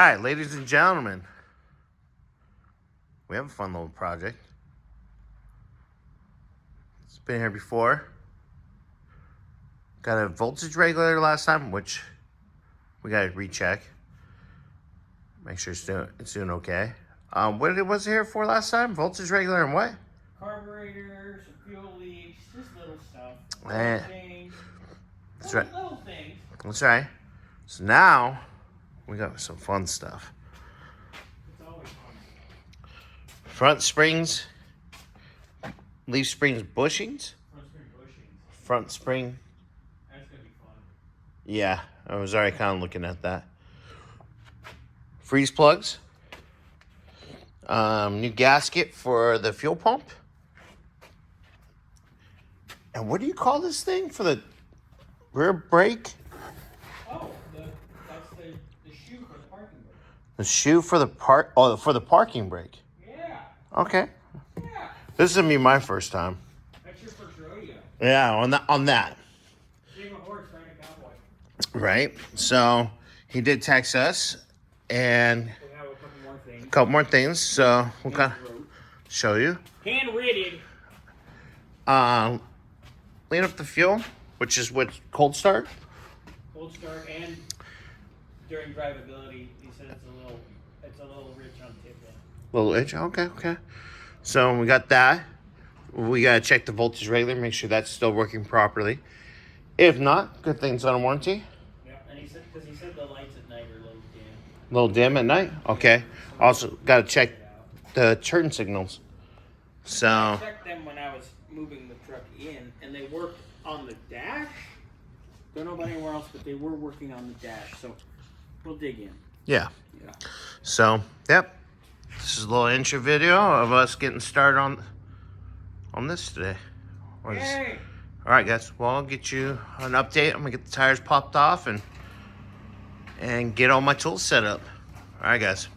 All right, ladies and gentlemen, we have a fun little project. It's been here before. Got a voltage regulator last time, which we got to recheck. Make sure it's doing okay. What was it here for last time? Voltage regulator and what? Carburetor, some fuel leaks, just little stuff. That's right. Little things. That's right. So now we got some fun stuff. It's always fun. Front springs, leaf springs bushings. Front spring. That's gonna be fun. Yeah, I was already kind of looking at that. Freeze plugs. New gasket for the fuel pump. And what do you call this thing for the rear brake? Oh, that's the shoe for the parking brake. The shoe for the for the parking brake. Yeah. Okay. Yeah. This is gonna be my first time. That's your first rodeo. Yeah, on that. Being a horse, riding a cowboy. Right. So he did text us and We have a couple more things. a couple more things. So we'll kind of show you. Handwritten. Clean up the fuel, which is with cold start. Cold start and during drivability, he said it's a little rich on tip end. Little itch. Okay. So we got that. We gotta check the voltage regulator, make sure that's still working properly. If not, good thing's on warranty. Yeah, and he said the lights at night are a little dim. A little dim at night. Okay. Also gotta check the turn signals. I So checked them when I was moving the truck in, and they worked on the dash. Don't know about anywhere else, but they were working on the dash. So we'll dig in. yeah. Yeah. So yep. This is a little intro video of us getting started on this today. Hey. All right, guys. Well, I'll get you an update. I'm gonna get the tires popped off and get all my tools set up. All right, guys.